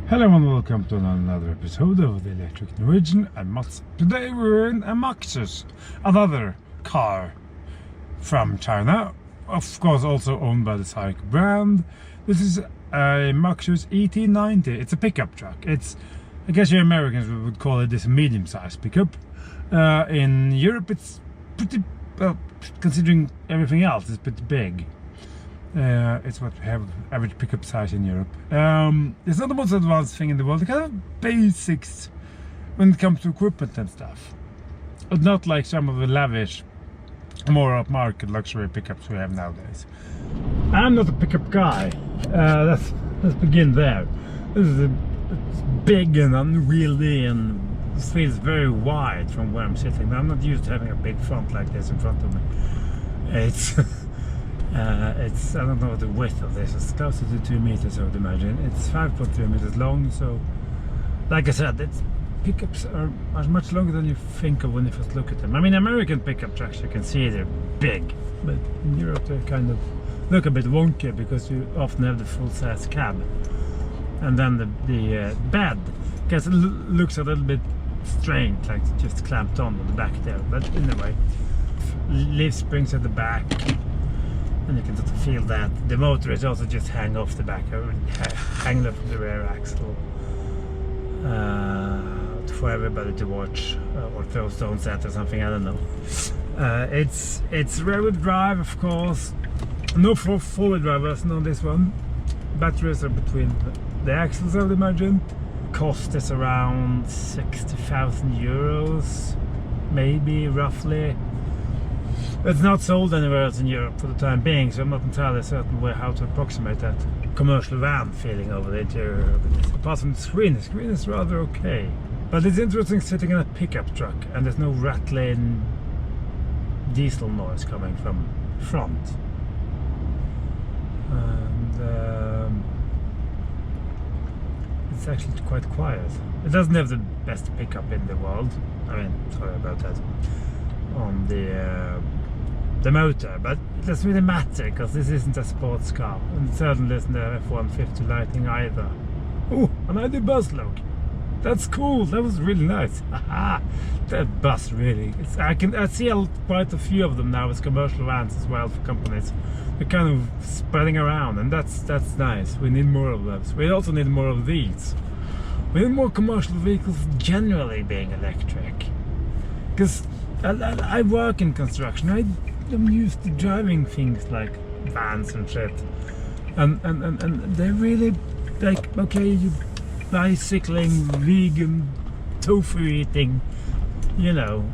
Hello and welcome to another episode of the Electric Norwegian. I'm Mats. Today we're in a Maxus, another car from China, of course also owned by the SAIC brand. This is a Maxus E90. It's a pickup truck. I guess you Americans would call it this medium-sized pickup. In Europe it's pretty, well, considering everything else, it's pretty big. It's what we have average pickup size in Europe. It's not the most advanced thing in the world. It kind of basics when it comes to equipment and stuff, but not like some of the lavish, more upmarket luxury pickups we have nowadays. I'm not a pickup guy. Let's begin there. It's big and unwieldy and feels very wide from where I'm sitting. I'm not used to having a big front like this in front of me. It's I don't know the width of this. It's closer to 2 meters, I would imagine. It's 5.3 meters long, so like I said, pickups are much longer than you think of when you first look at them. I mean, American pickup trucks, you can see they're big, but in Europe they kind of look a bit wonky because you often have the full-size cab, and then the bed looks a little bit strange, like just clamped on the back there. But anyway, leaf springs at the back. And you can sort of feel that the motor is also just hang off the back, or hang off the rear axle for everybody to watch or throw stones at or something. I don't know. It's rear-wheel drive, of course. No four-wheel drivers on this one. Batteries are between the axles, I would imagine. Cost is around 60,000 euros, maybe, roughly. It's not sold anywhere else in Europe for the time being, so I'm not entirely certain how to approximate that commercial van feeling over the interior of it. Apart from the screen is rather okay. But it's interesting sitting in a pickup truck and there's no rattling diesel noise coming from front. And it's actually quite quiet. It doesn't have the best pickup in the world. I mean, sorry about that. On the motor, but it doesn't really matter because this isn't a sports car, and it certainly isn't a F-150 Lightning either. Oh, an ID bus, look. That's cool. That was really nice. That bus really. I see quite a few of them now as commercial vans as well for companies. They're kind of spreading around, and that's nice. We need more of those. We also need more of these. We need more commercial vehicles generally being electric, because I work in construction. I'm used to driving things like vans and shit, and they're really like, okay, you bicycling, vegan, tofu eating, you know,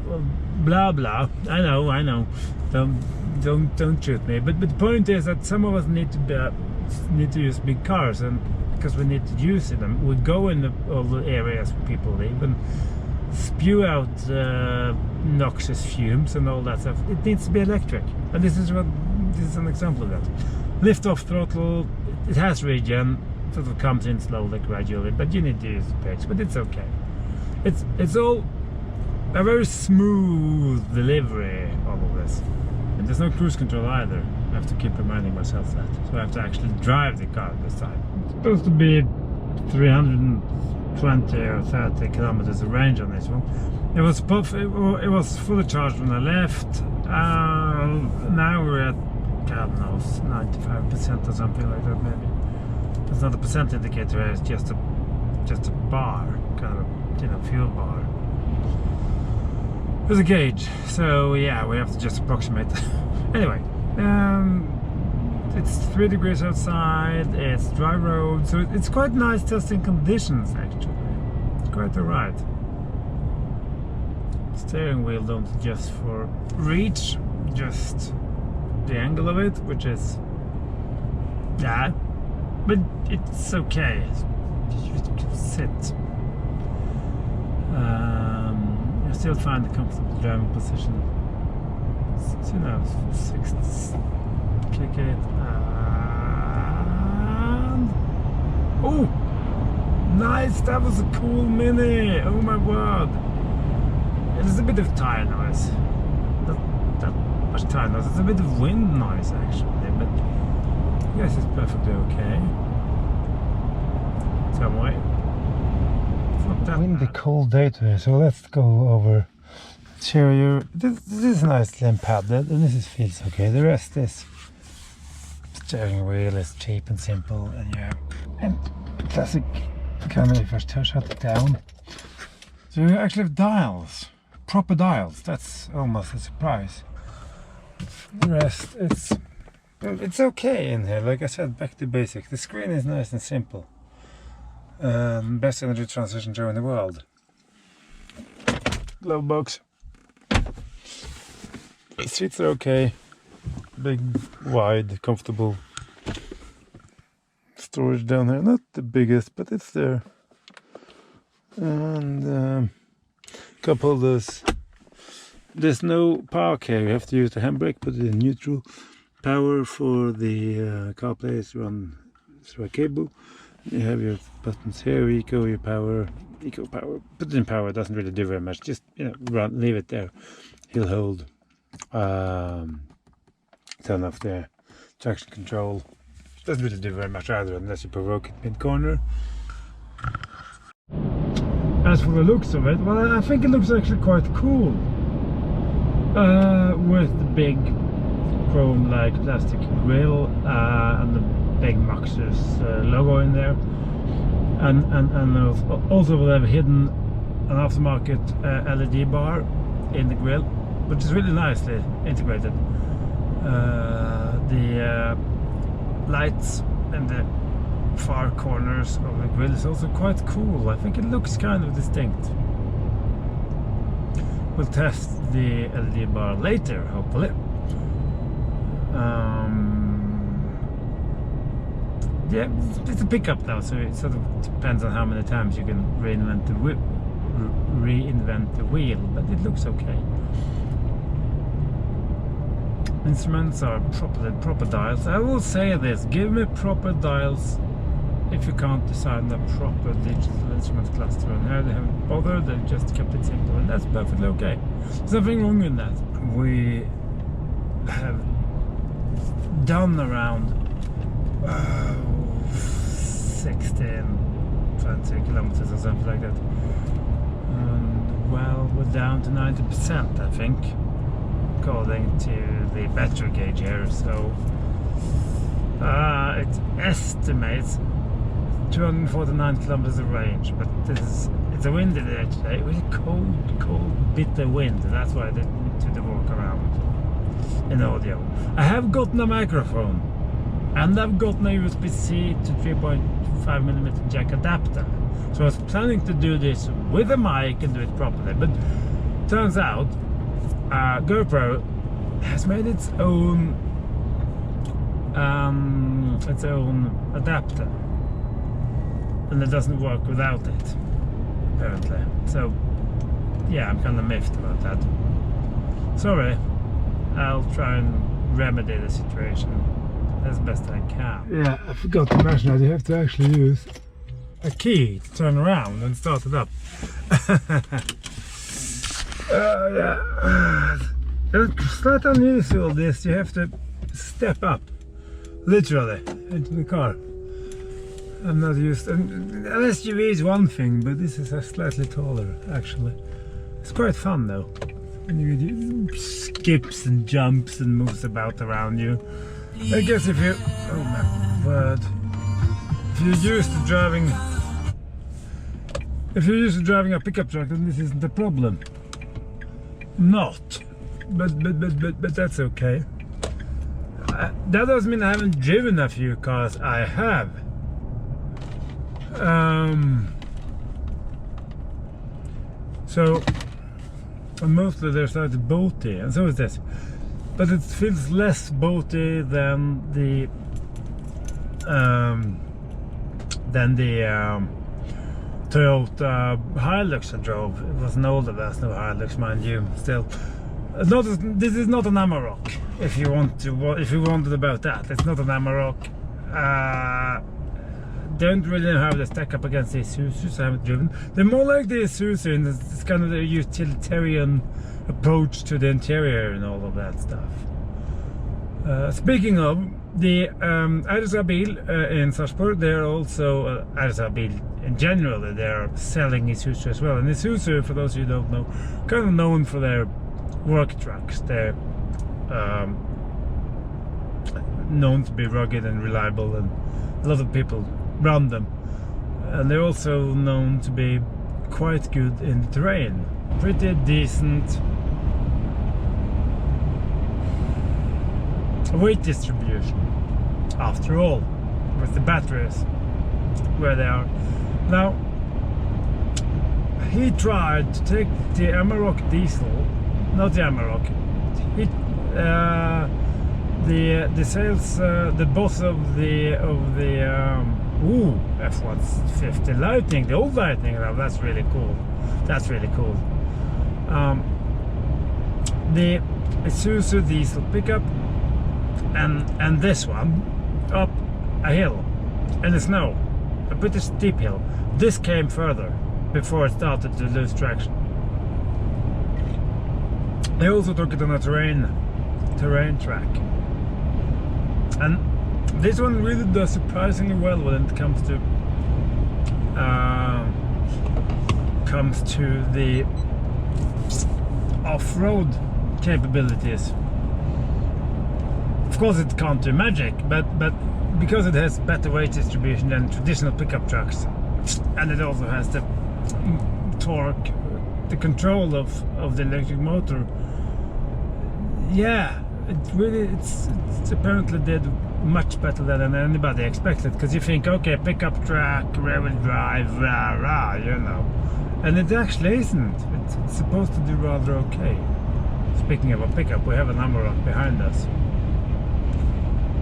blah blah. I know. Don't shoot me. But the point is that some of us need to use big cars, and because we need to use them, we go in all the areas where people live and spew out noxious fumes and all that stuff. It needs to be electric, and this is an example of that. Lift off throttle, it has regen, sort of comes in slowly, gradually, but you need to use the brakes, but it's okay. It's all a very smooth delivery, all of this, and there's no cruise control either. I have to keep reminding myself that, so I have to actually drive the car this time. It's supposed to be 320 or 30 kilometers of range on this one. It was fully charged when I left. Now we're at, God knows, 95% or something like that, maybe. It's not a percent indicator, it's just a bar, kind of fuel bar. There's a gauge, so yeah, we have to just approximate. Anyway, it's 3 degrees outside, it's dry road, so it's quite nice testing conditions actually. It's quite alright. Steering wheel don't adjust for reach, just the angle of it, which is, yeah, but it's okay. You can sit. I still find a comfortable driving position. So now 6, click it, and oh, nice! That was a cool Mini. Oh my word! There's a bit of tire noise. Not that much tire noise. It's a bit of wind noise actually, but I guess it's perfectly okay. Some way. windy, cold day today, so let's go over interior. This is nicely and padded, and feels okay. The rest is steering wheel is cheap and simple, and yeah, and classic kind of if I shut it down. So you actually have dials, proper dials. That's almost a surprise. The rest, it's okay in here. Like I said, back to basics. The screen is nice and simple. Best energy transition show in the world. Glove box. Seats are okay. Big, wide, comfortable. Storage down here. Not the biggest, but it's there. And cup holders. There's no park here. You have to use the handbrake, put it in neutral. Power for the CarPlay is run through a cable. You have your buttons here, eco, your power, eco power. Put it in power, it doesn't really do very much. Just leave it there. He'll hold. Turn off the traction control. Doesn't really do very much either, unless you provoke it mid-corner. As for the looks of it, well, I think it looks actually quite cool. With the big chrome-like plastic grille and the big Maxus logo in there, and also we'll have hidden an aftermarket LED bar in the grille, which is really nicely integrated. The lights in the far corners of the grille is also quite cool. I think it looks kind of distinct. We'll test the LED bar later, hopefully. Yeah, it's a pickup now, so it sort of depends on how many times you can reinvent the wheel, but it looks okay. Instruments are proper dials. I will say this: give me proper dials if you can't design a proper digital instrument cluster. And here they haven't bothered; they've just kept it simple, and that's perfectly okay. There's nothing wrong with that. We have done around 16-20 kilometers or something like that, and well, we're down to 90%, I think, according to the battery gauge here. So it estimates 249 kilometers of range, but it's a windy day today. It was a cold, bitter wind, and that's why I didn't do the walk around in audio. I have gotten a microphone, and I've gotten a USB-C to 3.5mm jack adapter. So I was planning to do this with a mic and do it properly, but turns out GoPro has made its own adapter, and it doesn't work without it, apparently. So yeah, I'm kind of miffed about that. Sorry. I'll try and remedy the situation as best I can. Yeah, I forgot to mention that you have to actually use a key to turn around and start it up. Yeah. It's slightly unusual this. You have to step up, literally, into the car. I'm not used to, an SUV is one thing, but this is a slightly taller, actually. It's quite fun though. And you do skips and jumps and moves about around you. I guess if you, oh my word, if you're used to driving a pickup truck, then this isn't a problem. Not, but that's okay. That doesn't mean I haven't driven a few cars. I have. So. And mostly they're slightly boaty, and so is this, but it feels less boaty than the Toyota Hilux I drove. It was an older version of Hilux, mind you. Still, this is not an Amarok. If you wondered about that, it's not an Amarok. Don't really know how they stack up against the Isuzus. I haven't driven. They're more like the Isuzu, and it's kind of the utilitarian approach to the interior and all of that stuff. Speaking of, the RSA Bil in Sarpsborg, they're also RSA Bil in general, they're selling Isuzu as well. And Isuzu, for those of you who don't know, kind of known for their work trucks. They're known to be rugged and reliable, and a lot of people run them. And they're also known to be quite good in the terrain. Pretty decent weight distribution, after all, with the batteries where they are. Now, he tried to take the Amarok diesel, not the Amarok, the sales, the boss of the F-150 Lightning, the old Lightning. Now that's really cool. That's really cool. The Isuzu diesel pickup and this one up a hill in the snow, a pretty steep hill. This came further before it started to lose traction. They also took it on a terrain track, and this one really does surprisingly well when it comes to the off-road capabilities. Of course, it can't do magic, but because it has better weight distribution than traditional pickup trucks, and it also has the torque, the control of the electric motor. Yeah, it's apparently did much better than anybody expected. Because you think, okay, pickup truck, rear-wheel drive, rah, you know, and it actually isn't. It's supposed to do rather okay. Speaking of a pickup, we have an Amarok behind us.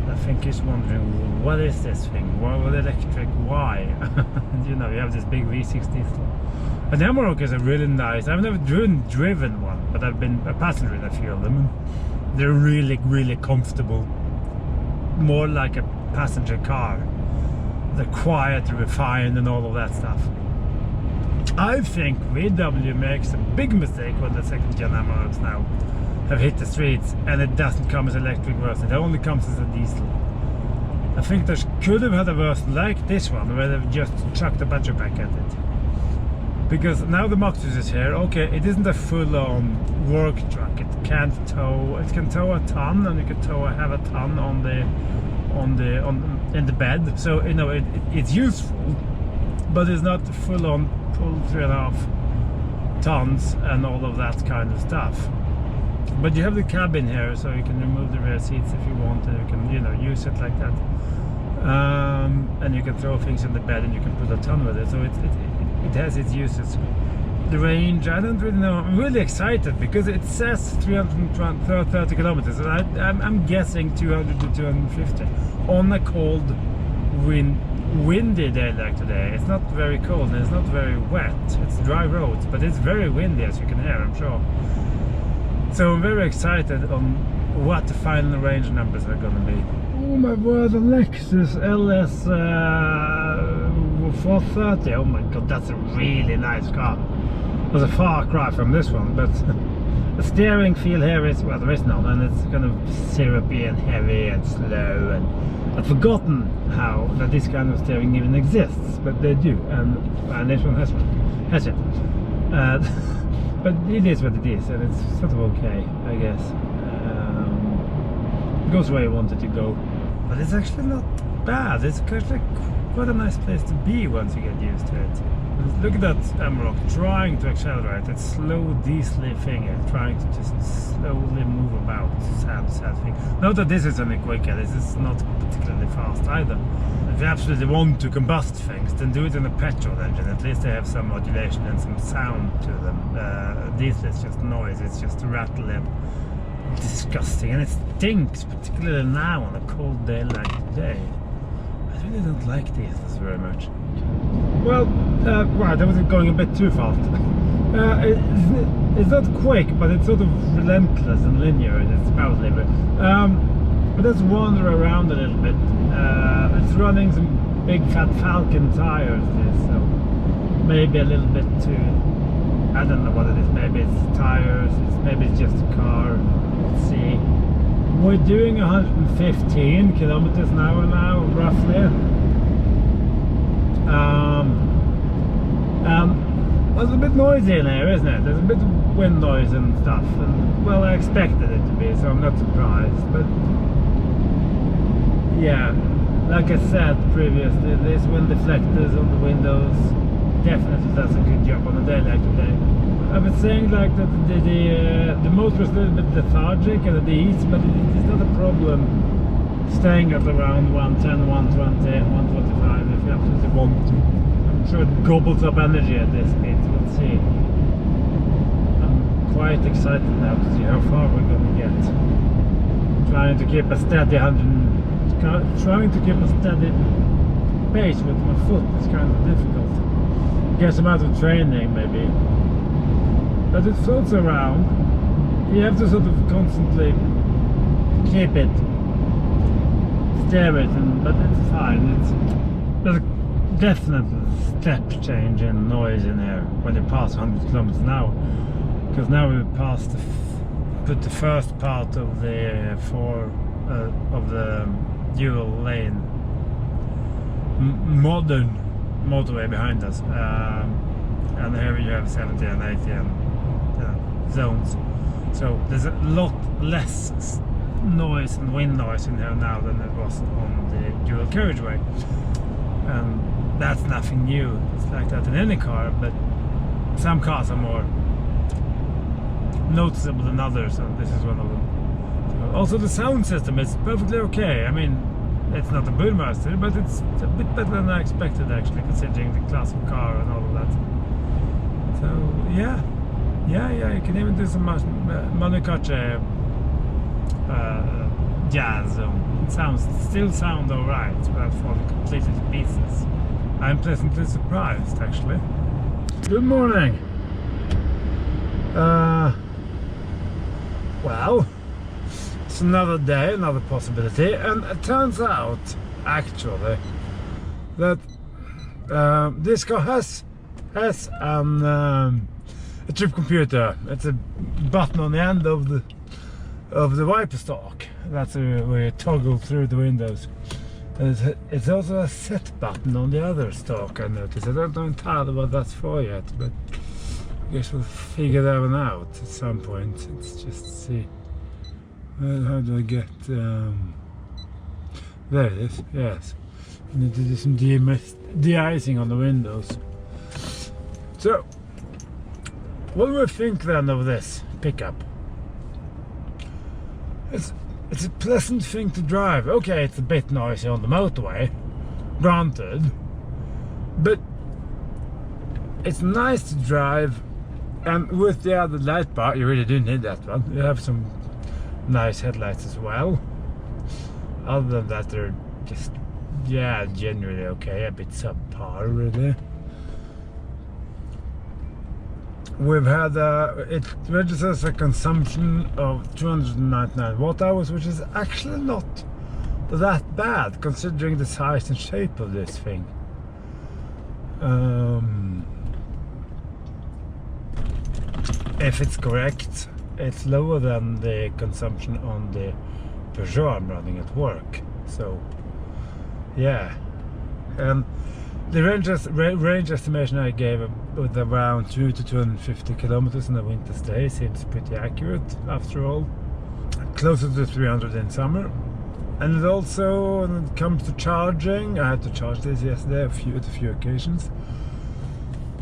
I think he's wondering, what is this thing? Why with electric? Why? You know, you have this big V6 diesel. And the Amarok is a really nice. I've never driven one, but I've been a passenger in a few of them. They're really, really comfortable. More like a passenger car. They're quiet, refined, and all of that stuff. I think VW makes a big mistake when the second-gen Amaroks now have hit the streets, and it doesn't come as electric version. It only comes as a diesel. I think they could have had a version like this one, where they've just chucked a battery pack at it. Because now the Maxus is here. Okay, it isn't a full-on work truck. It can tow a ton, and you can have a ton in the bed. So you know it's useful, but it's not full-on pull 3.5 tons and all of that kind of stuff. But you have the cabin here, so you can remove the rear seats if you want, and you can, you know, use it like that. And you can throw things in the bed, and you can put a ton with it. So it has its uses. The range, I don't really know. I'm really excited because it says 330 kilometers, and I'm guessing 200 to 250 on a cold, windy day like today. It's not very cold and it's not very wet. It's dry roads, but it's very windy, as you can hear, I'm sure. So I'm very excited on what the final range numbers are going to be. Oh my word, a Lexus LS 430. Oh my god, that's a really nice car. It was a far cry from this one, but the steering feel here is, well, there is none, and it's kind of syrupy and heavy and slow, and I've forgotten how that this kind of steering even exists, but they do, and this one has it. But it is what it is, and it's sort of okay, I guess. It goes where you want it to go. But it's actually not bad. It's actually quite a nice place to be once you get used to it. Look at that Amarok trying to accelerate. That slow diesel thing, trying to just slowly move about. Sad thing. Not that this is any quicker. This is not particularly fast either. If you absolutely want to combust things, then do it in a petrol engine. At least they have some modulation and some sound to them. Diesel is just noise. It's just rattling. Disgusting, and it stinks, particularly now on a cold day like today. I really don't like diesels very much. Well, right, I was going a bit too fast. It's not quick, but it's sort of relentless and linear in its power delivery. But let's wander around a little bit. It's running some big fat Falcon tires, so maybe a little bit too, I don't know what it is. Maybe it's tires, maybe it's just a car. Let's see. We're doing 115 kilometers an hour now, roughly. It's a bit noisy in here, isn't it? There's a bit of wind noise and stuff. And, well, I expected it to be, so I'm not surprised. But yeah, like I said previously, these wind deflectors on the windows definitely does a good job on a day like today. I've been saying like that the motor is a little bit lethargic and at ease, but it's not a problem staying at around 110, 120, 125 if you absolutely want to. I'm sure it gobbles up energy at this speed, so let's see. I'm quite excited now to see how far we're going to get. Trying to keep a steady pace with my foot is kind of difficult. Get some out of training maybe. But it floats around. You have to sort of constantly keep it, steer it, but it's fine. There's a definite step change in noise in here when you pass 100 kilometers an hour. Because now we've passed put the first part of the dual lane modern motorway behind us, and here you have 70 and 80 and zones, so there's a lot less noise and wind noise in here now than it was on the dual carriageway, and that's nothing new. It's like that in any car, but some cars are more noticeable than others, and this is one of them. Also the sound system is perfectly okay. I mean, it's not a Burmaster, but it's a bit better than I expected actually, considering the class of car and all of that. So yeah, you can even do some monocoche jazz. It still sound alright without falling completely to pieces. I'm pleasantly surprised actually. Good morning. Well, it's another day, another possibility, and it turns out actually that this car has a trip computer. It's a button on the end of the wiper stalk. That's where you toggle through the windows. It's also a set button on the other stalk, I noticed. I don't know entirely what that's for yet, but I guess we'll figure that one out at some point. Let's just see. How do I get... there it is, yes. I need to do some de-icing on the windows. So, what do we think then of this pickup? It's a pleasant thing to drive. Okay, it's a bit noisy on the motorway, granted, but it's nice to drive, and with the other light bar, you really do need that one. You have some nice headlights as well. Other than that, they're just, yeah, generally okay, a bit subpar really. We've had it registers a consumption of 299 watt hours, which is actually not that bad considering the size and shape of this thing. If it's correct, it's lower than the consumption on the Peugeot I'm running at work. So yeah, and the range estimation I gave with around 2 to 250 kilometers in a winter stay seems pretty accurate after all. Closer to 300 in summer. And it also, when it comes to charging, I had to charge this yesterday at a few occasions.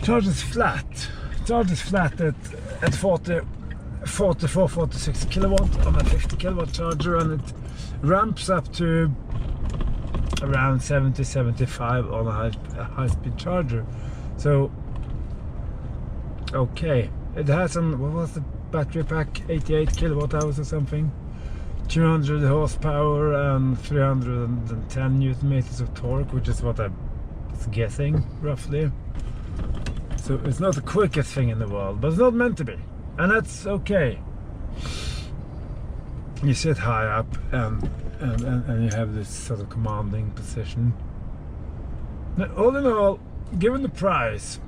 Charges flat. Charges flat at 44, 46 kilowatt on a 50 kilowatt charger, and it ramps up to around 70, 75 on a high-speed charger. So okay, it has some, what was the battery pack, 88 kilowatt hours or something, 200 horsepower and 310 newton meters of torque, which is what I was guessing roughly. So it's not the quickest thing in the world, but it's not meant to be, and that's okay. You sit high up and you have this sort of commanding position. Now, all in all, given the price,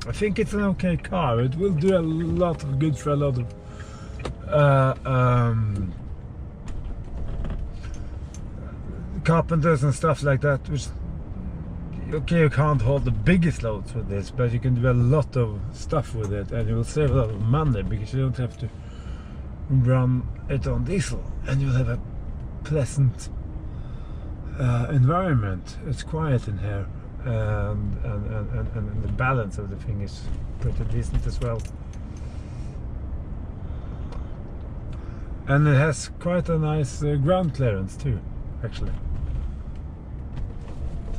I think it's an okay car. It will do a lot of good for a lot of carpenters and stuff like that, which, okay, you can't hold the biggest loads with this, but you can do a lot of stuff with it, and you will save a lot of money because you don't have to run it on diesel, and you'll have a pleasant environment. It's quiet in here, and the balance of the thing is pretty decent as well. And it has quite a nice ground clearance too, actually.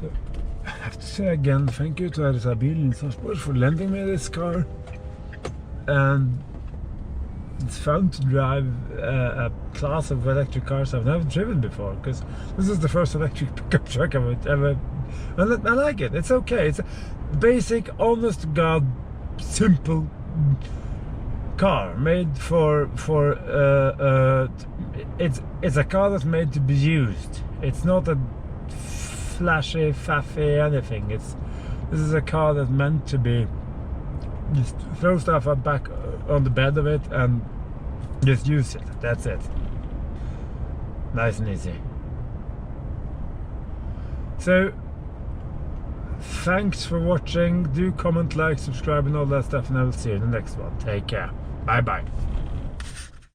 So, I have to say again, thank you to RSA Biltransport for lending me this car. And it's fun to drive a class of electric cars I've never driven before, because this is the first electric pickup truck I've ever. And I like it. It's okay. It's a basic, honest to God, simple car made for it's a car that's made to be used. It's not a flashy, faffy anything. This is a car that's meant to be just throw stuff up back on the bed of it and just use it. That's it. Nice and easy. So thanks for watching. Do comment, like, subscribe and all that stuff, and I will see you in the next one. Take care. Bye bye.